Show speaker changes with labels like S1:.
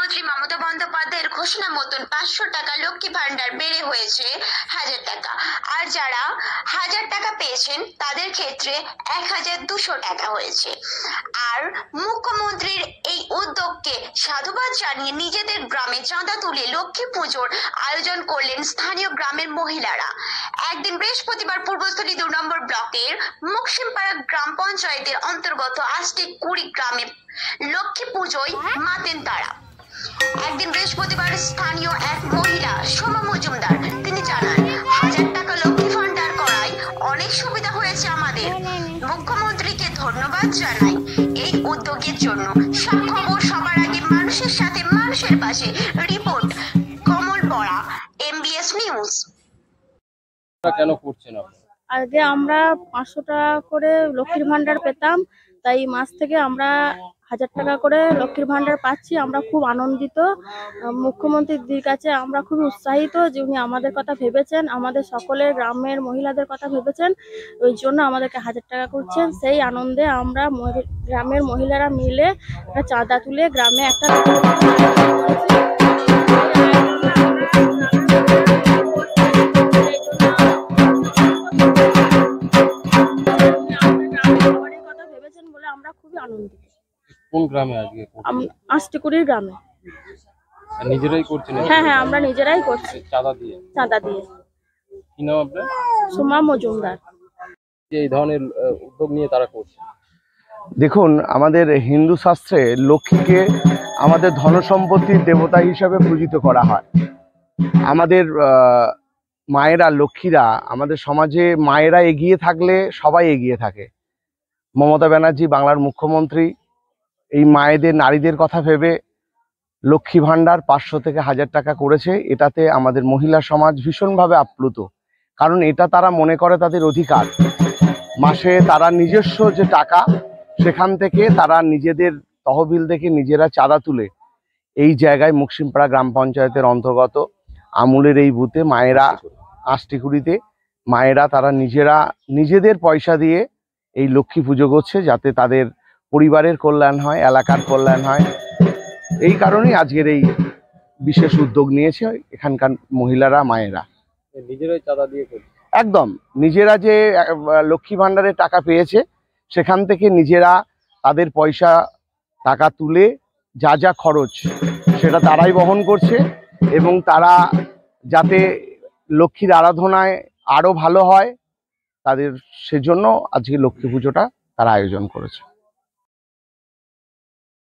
S1: মুখ্যমন্ত্রী মমতা বন্দ্যোপাধ্যায়ের ঘোষণা মতন 500 টাকা লক্ষ্মী ভান্ডার বেড়ে হয়েছে 1000 টাকা। আর যারা 1000 টাকা পেয়েছেন তাদের ক্ষেত্রে 1200 টাকা হয়েছে। আর মুখ্যমন্ত্রীর এই উদ্যোগকে সাধুবাদ জানিয়ে নিজেদের গ্রামে চাঁদা তুলে লক্ষ্মী পুজোর আয়োজন করলেন স্থানীয় গ্রামের মহিলারা। একদিন বৃহস্পতিবার পূর্বস্থলী 2 নম্বর ব্লকের মুকসিমপাড়া গ্রাম পঞ্চায়েতের অন্তর্গত আষ্টিকুড়ি গ্রামে লক্ষ্মী পুজোয় মাতেন তারা। একদিন বৃহস্পতিবার স্থানীয় এক মহিলা সোমা মজুমদার তিনি জানান, 1000 টাকা লক্ষ্মী ভান্ডার করায় অনেক সুবিধা হয়েছে আমাদের। মুখ্যমন্ত্রীকে ধন্যবাদ জানাই এই উদ্যোগের জন্য। সব খবর সবার আগে মানুষের সাথে মানুষের পাশে। রিপোর্ট কমল বড়া, MBS নিউজ।
S2: কেন করছেন আপনি?
S3: আগে আমরা 500 টাকা করে লক্ষ্মীর ভান্ডার পেতাম, তাই মাস থেকে আমরা 1000 টাকা করে লক্ষ্মীর ভান্ডার পাচ্ছি। আমরা খুব আনন্দিত। মুখ্যমন্ত্রীর কাছে আমরা খুব উৎসাহিত যে উনি আমাদের কথা ভেবেছেন, আমাদের সকলের গ্রামের মহিলাদের কথা ভেবেছেন, ওই জন্য আমাদেরকে 1000 টাকা করছেন। সেই আনন্দে আমরা গ্রামের মহিলারা মিলে একটা চাঁদা তুলে গ্রামে একটা
S2: কোন গ্রামে আজকে?
S3: আষ্টিকুড়ির গ্রামে।
S2: নিজেরাই করছেন?
S3: হ্যাঁ, আমরা নিজেরাই করছি
S2: চাঁদা দিয়ে। কি নাম আপনার?
S3: সোমা মজুমদার।
S2: এই ধরনের উদ্যোগ নিয়ে তারা করছে।
S4: দেখুন, আমাদের হিন্দু শাস্ত্রে লক্ষ্মীকে আমাদের ধন সম্পত্তির দেবতা হিসাবে পূজিত করা হয়। আমাদের মায়েরা, লক্ষ্মীরা, আমাদের সমাজে মায়েরা এগিয়ে থাকলে সবাই এগিয়ে থাকে। মমতা ব্যানার্জি বাংলার মুখ্যমন্ত্রী এই মায়েদের, নারীদের কথা ভেবে লক্ষ্মী ভান্ডার 500 থেকে 1000 টাকা করেছে। এটাতে আমাদের মহিলা সমাজ ভীষণভাবে আপ্লুত, কারণ এটা তারা মনে করে তাদের অধিকার। মাসে তারা নিজস্ব যে টাকা, সেখান থেকে তারা নিজেদের তহবিল থেকে নিজেরা চাঁদা তুলে এই জায়গায় মুকসিমপাড়া গ্রাম পঞ্চায়েতের অন্তর্গত আমুলের এই বুথে মায়েরা, আষ্টিকুড়িতে মায়েরা তারা নিজেদের পয়সা দিয়ে এই লক্ষ্মী পুজো করছে, যাতে তাদের পরিবারের কল্যাণ হয়, এলাকার কল্যাণ হয়। এই কারণেই আজকের এই বিশেষ উদ্যোগ নিয়েছে এখানকার মহিলারা, মায়েরা।
S2: নিজেরাই চাঁদা দিয়ে করছে?
S4: একদম, নিজেরা যে লক্ষ্মী ভান্ডারের টাকা পেয়েছে সেখান থেকে নিজেরা তাদের পয়সা টাকা তুলে যা যা খরচ সেটা তারাই বহন করছে, এবং তারা যাতে লক্ষ্মীর আরাধনায় আরো ভালো হয় তাদের, সেজন্য আজকে লক্ষ্মী পুজোটা তারা আয়োজন করেছে।